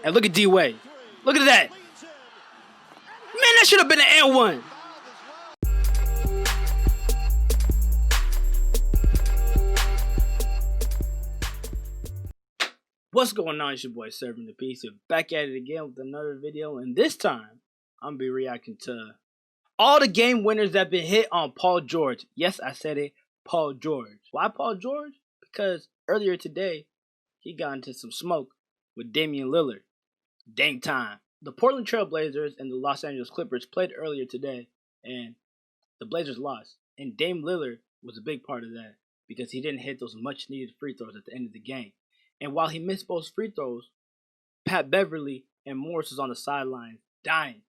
And look at D-Way. Look at that. Man, that should have been an N1. What's going on? It's your boy Serving the Peace. We're back at it again with another video. And this time, I'm going to be reacting to all the game winners that have been hit on Paul George. Yes, I said it. Paul George. Why Paul George? Because earlier today, he got into some smoke with Damian Lillard. Dame time. The Portland Trail Blazers and the Los Angeles Clippers played earlier today, and the Blazers lost. And Dame Lillard was a big part of that because he didn't hit those much-needed free throws at the end of the game. And while he missed both free throws, Pat Beverly and Morris was on the sideline dying.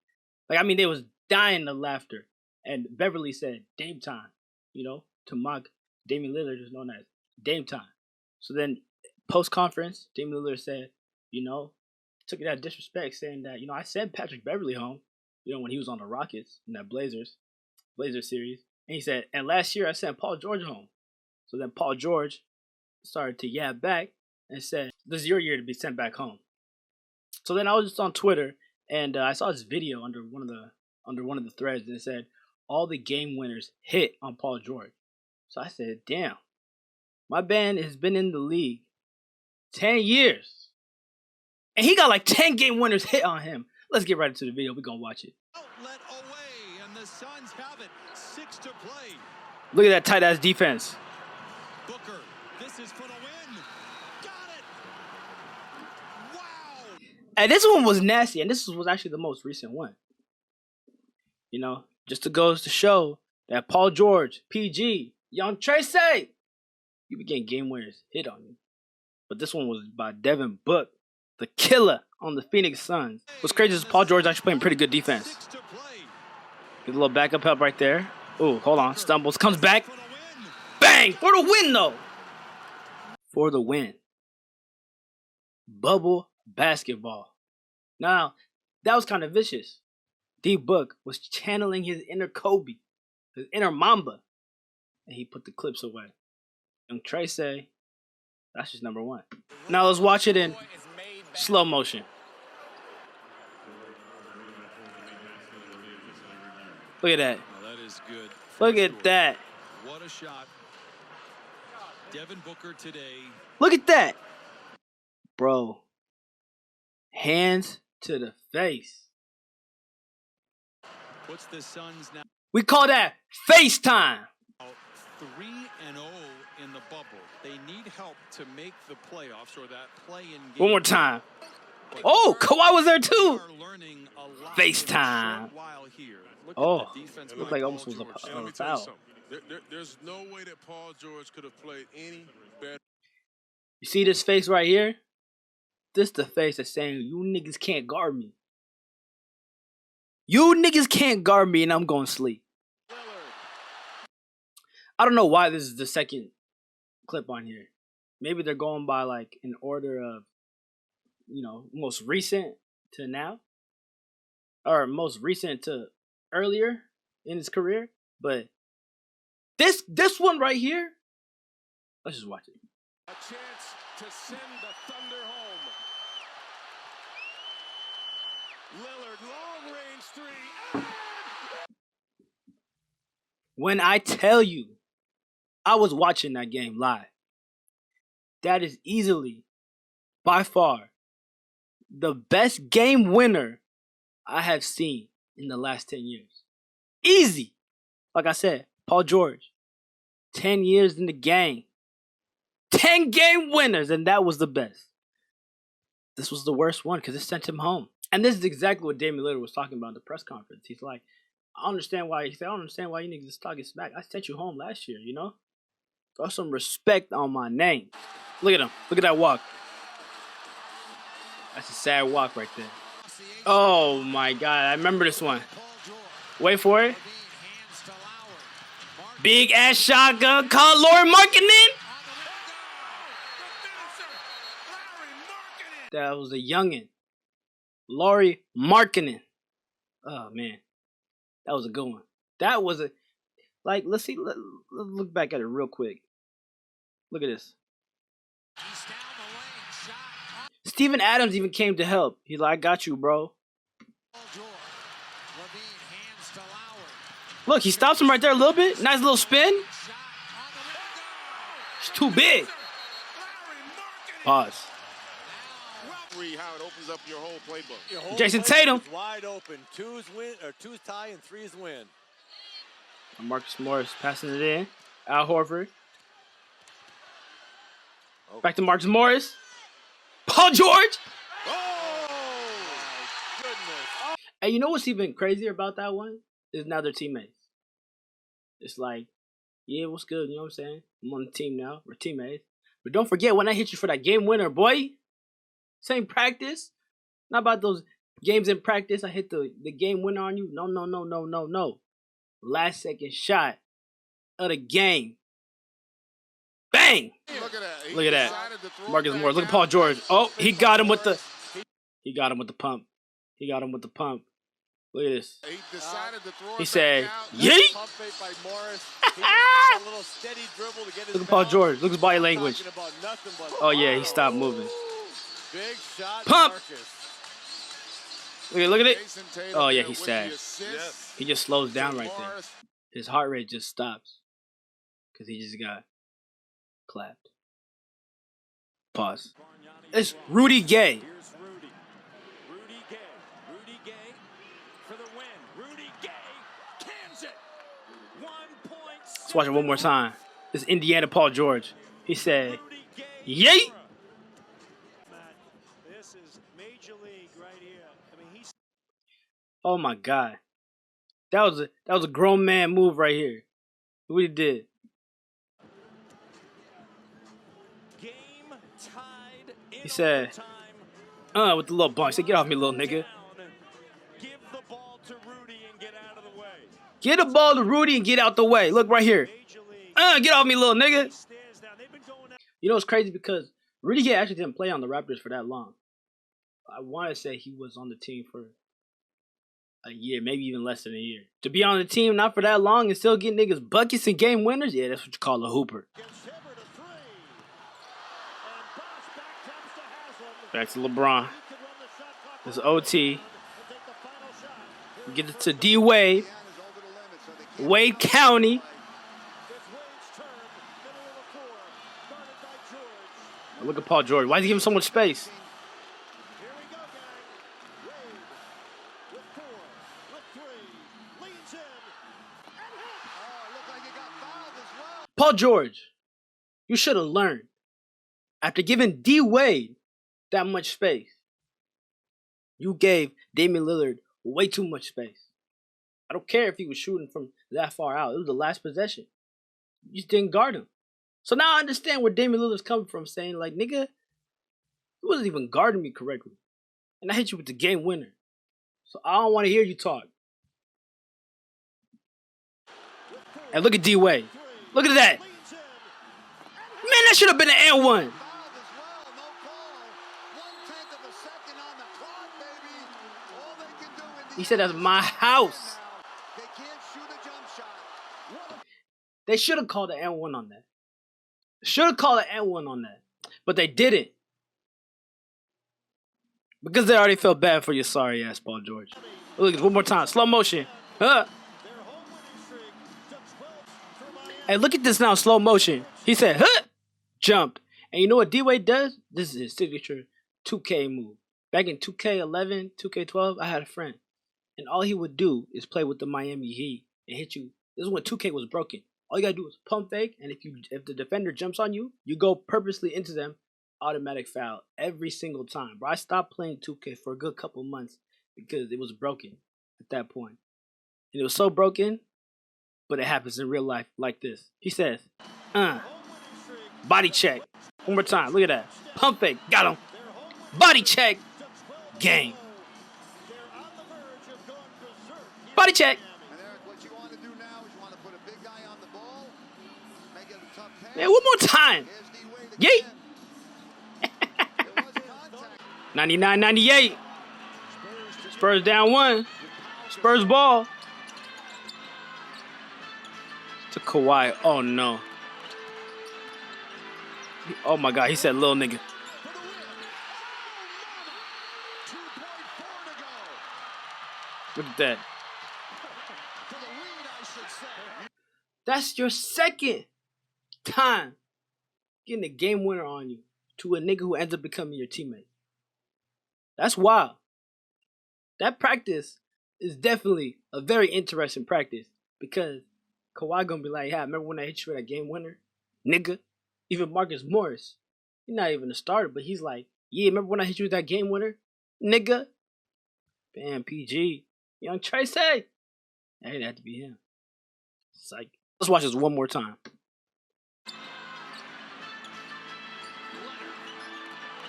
They was dying of laughter. And Beverly said, Dame time, to mock Damian Lillard, is known as Dame time. So then, post-conference, Damian Lillard said, took it out of disrespect, saying that, I sent Patrick Beverly home, when he was on the Rockets in that Blazers series. And he said, and last year I sent Paul George home. So then Paul George started to yab back and said, this is your year to be sent back home. So then I was just on Twitter, and I saw this video under one of the threads, and it said, all the game winners hit on Paul George. So I said, damn, my band has been in the league 10 years. And he got like 10 game winners hit on him. Let's get right into the video. We're going to watch it. Outlet away, and the Suns have it. 6 to play. Look at that tight-ass defense. Booker, this is for the win. Got it. Wow. And this one was nasty, and this was actually the most recent one. Just to goes to show that Paul George, PG, Young Tracy, you be getting game winners hit on you. But this one was by Devin Book, the killer on the Phoenix Suns. What's crazy is Paul George actually playing pretty good defense. Get a little backup help right there. Ooh, hold on. Stumbles. Comes back. Bang! For the win, though. For the win. Bubble basketball. Now, that was kind of vicious. D-Book was channeling his inner Kobe, his inner Mamba, and he put the clips away. Young Tracy, that's just number one. Now let's watch it in slow motion. Look at that. Well, that is good. Look at that. What a shot. Devin Booker today. Look at that. Bro. Hands to the face. What's the Suns now? We call that FaceTime. 3-0 in the bubble. They need help to make the playoffs or that play-in game. One more time. Oh, Kawhi was there too. FaceTime. Oh, looked like almost was a foul. There's no way that Paul George could have played any better. You see this face right here? This the face that's saying, you niggas can't guard me. You niggas can't guard me, and I'm going to sleep. I don't know why this is the second clip on here. Maybe they're going by like in order of, most recent to now, or most recent to earlier in his career. But this one right here, let's just watch it. A chance to send the Thunder home. Lillard, long-range three. When I tell you, I was watching that game live. That is easily, by far, the best game winner I have seen in the last 10 years. Easy. Like I said, Paul George, 10 years in the game. 10 game winners, and that was the best. This was the worst one because it sent him home. And this is exactly what Damian Lillard was talking about in the press conference. He's like, I don't understand why you niggas is talking smack. I sent you home last year, Throw some respect on my name. Look at him. Look at that walk. That's a sad walk right there. Oh my God, I remember this one. Wait for it. Big ass shotgun. Call Lauri Markkanen. That was a youngin'. Lauri Markkanen. Oh man. That was a good one. That was a, let's look back at it real quick. Look at this. Steven Adams even came to help. He's like, I got you, bro. Look, he stops him right there a little bit. Nice little spin. It's too big. Pause. How it opens up your whole playbook. Jason Tatum. Wide open. Two's tie and three's win. Marcus Morris passing it in. Al Horford. Back to Marcus Morris. Paul George. Oh, my goodness. And you know what's even crazier about that one? Is now they're teammates. It's like, yeah, what's good? You know what I'm saying? I'm on the team now. We're teammates. But don't forget when I hit you for that game winner, boy. Same practice. Not about those games in practice. I hit the game winner on you. No. Last second shot of the game. Bang! Look at that. Marcus Morris. Look at Paul George. Oh, he got him with the pump. Look at this. He said, yeet! Look at Paul George. Look at his body language. Oh, yeah, he stopped moving. Pump! Look at it. Oh, yeah, he's sad. He just slows down right there. His heart rate just stops. Because he just got clapped. Pause. It's Rudy Gay. Let's watch it one more time. This is Indiana Paul George. He said, yeet! This is major league right here. I mean, he's Oh my God. That was a grown man move right here. Look what he did. game tied. He said, with the little bump. He said, get off me, little nigga. Give the ball to Rudy and get out of the way. Get the ball to Rudy and get out the way. Look right here. Major league. Get off me, little nigga. Stares down. They've been going out. You know, it's crazy because Rudy Gay actually didn't play on the Raptors for that long. I want to say he was on the team for a year, maybe even less than a year. To be on the team not for that long and still get niggas buckets and game winners, yeah, that's what you call a hooper. Gets Hibbert a three. And bounce back comes to Haslam. Back to LeBron. He could run the shot clock This out OT. and take the final shot. We get it to D Wade. Wade County. It's Wade's turn. Middle of the floor. Guarded by George. Look at Paul George. Why is he giving so much space? Here we go, gang. Wade with four, with three, leads in, and hits. Oh, it looked like he got fouled as well. Paul George, you should have learned. After giving D Wade that much space, you gave Damian Lillard way too much space. I don't care if he was shooting from that far out. It was the last possession. You just didn't guard him. So now I understand where Damian Lillard's coming from, saying, like, nigga, you wasn't even guarding me correctly. And I hit you with the game winner. So I don't want to hear you talk. And look at D Wade. Look at that. Leads in, Man, that should have been an and one. fouled as well. No call. 1/10 of a second on the clock, baby. All they can do in He said that's my house. They can't shoot a jump shot. They should have called an and one on that. Should have called an and one on that. But they didn't. Because they already felt bad for your sorry ass, Paul George. Look, one more time. Slow motion. Huh? Their home winning streak to 12 for Miami. Hey, look at this now, slow motion. He said, huh? Jumped. And you know what D-Wade does? This is his signature 2K move. Back in 2K11, 2K12, I had a friend. And all he would do is play with the Miami Heat and hit you. This is when 2K was broken. All you gotta do is pump fake, and if the defender jumps on you, you go purposely into them, automatic foul every single time. Bro, I stopped playing 2K for a good couple months because it was broken at that point. And it was so broken, but it happens in real life like this. He says, body check. One more time, look at that. Pump fake, got him. Body check, game. They're on the verge of going berserk. Body check. And Eric, what you want to do now is you want to put a big guy on the ball, make it a tough pass. Man, one more time. Here's D-Wade Yeet. again. There was contact. 99-98. Spurs down one. Spurs ball. To Kawhi. Oh, no. Oh, my God. He said little nigga. Look at that. For the lead, I should say. That's your second time getting a game winner on you to a nigga who ends up becoming your teammate. That's wild. That practice is definitely a very interesting practice because Kawhi gonna be like, yeah, remember when I hit you with that game winner? Nigga. Even Marcus Morris. He's not even a starter, but he's like, yeah, remember when I hit you with that game winner? Nigga. Bam, PG. Young Tracy. Hey, that had to be him. Psych. Let's watch this one more time.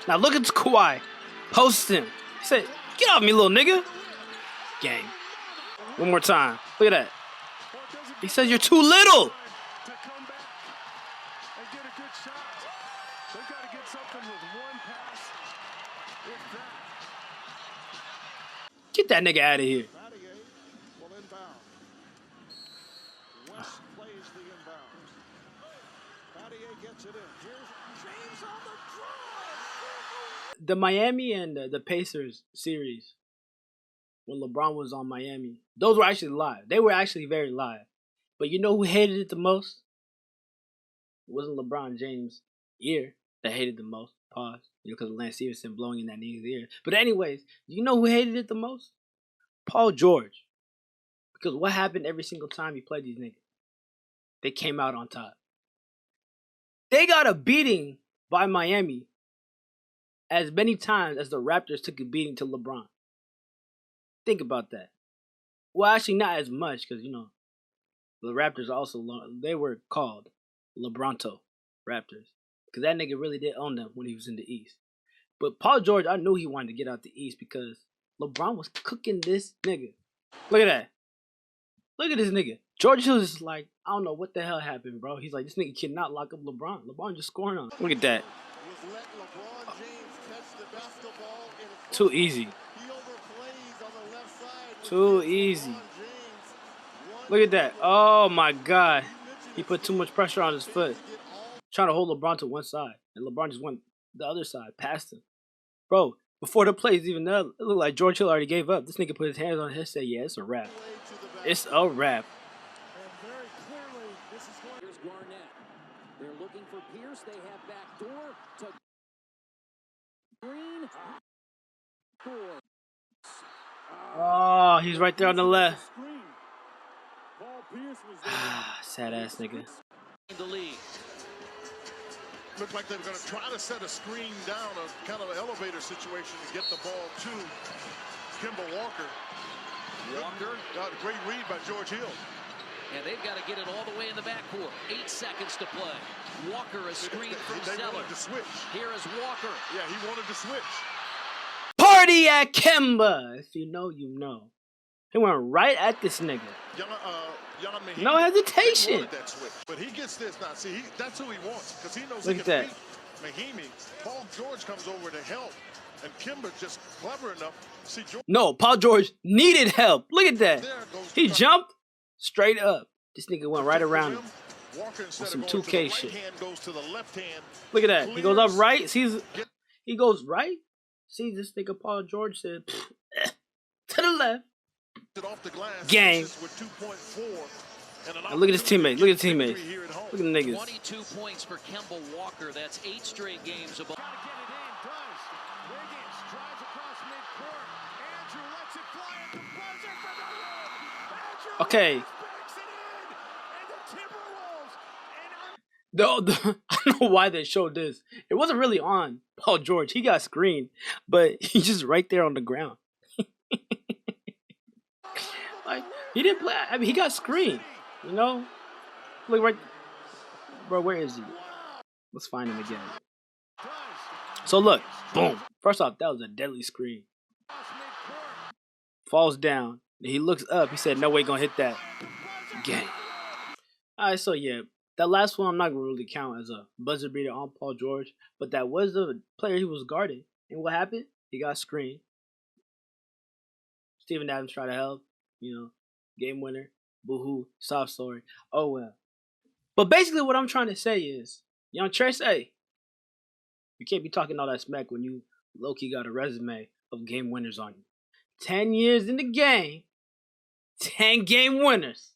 Now look at Kawhi. Post him. He said, get off me, little nigga. Gang. One more time. Look at that. He says you're too little. Get that nigga out of here. The Miami and the Pacers series, when LeBron was on Miami, those were actually live. They were actually very live. But you know who hated it the most? It wasn't LeBron James' ear that hated the most. Pause. Because of Lance Stevenson blowing in that nigga's ear. But anyways, you know who hated it the most? Paul George. Because what happened every single time he played these niggas? They came out on top. They got a beating by Miami as many times as the Raptors took a beating to LeBron. Think about that. Well, actually not as much because, you know, the Raptors also, they were called LeBronto Raptors. Because that nigga really did own them when he was in the East. But Paul George, I knew he wanted to get out the East because LeBron was cooking this nigga. Look at that. Look at this nigga. George Hill is like, I don't know what the hell happened, bro. He's like, this nigga cannot lock up LeBron. LeBron just scoring on him. Look at that. Too easy. Too easy. Look at that. Oh my God. He put too much pressure on his foot. Trying to hold LeBron to one side. And LeBron just went the other side, past him. Bro, before the plays even up, it looked like George Hill already gave up. This nigga put his hands on his head, said, yeah, it's a wrap. It's a wrap. Here's Garnett. They're looking for Pierce. They have back door to Green. Oh, he's right there on the left. Sad ass nigga. The lead. Looked like they were going to try to set a screen down, a kind of an elevator situation to get the ball to Kemba Walker. Great read by George Hill. And they've got to get it all the way in the backcourt. 8 seconds to play. Walker a screen from They Zeller. wanted to switch. Here is Walker. Yeah, he wanted to switch. Party at Kemba. If you know, you know. He went right at this nigga. No hesitation. That switch. But he gets this now. See, that's who he wants because he knows Look he at can that. beat Mahimi. Paul George comes over to help, and Kemba's just clever enough. See, George. No, Paul George needed help. Look at that. He jumped straight up. This nigga went right around him. Walker, On some instead of 2K going to the shit. right hand, goes to the left hand. Look at that. He goes up right. He goes right. See this nigga Paul George said to the left. Off the glass, Gang. with 2.4, and Now look at his teammate. Look at his teammates. Look at the niggas. 22 points for Kemba Walker. That's 8 straight games above. Okay. I don't know why they showed this. It wasn't really on Paul George. He got screened, but he's just right there on the ground. Like, he didn't play. I mean, he got screened. You know? Look right. Bro, where is he? Let's find him again. So look. Boom. First off, that was a deadly screen. Falls down. He looks up. He said, no way gonna hit that. Gang. Alright, so yeah. That last one I'm not gonna really count as a buzzer beater on Paul George. But that was the player he was guarding. And what happened? He got screened. Steven Adams tried to help. You know, game winner, boo-hoo, soft story. Oh well. But basically what I'm trying to say is, Young Trace, hey, you can't be talking all that smack when you low-key got a resume of game winners on you. 10 years in the game, 10 game winners.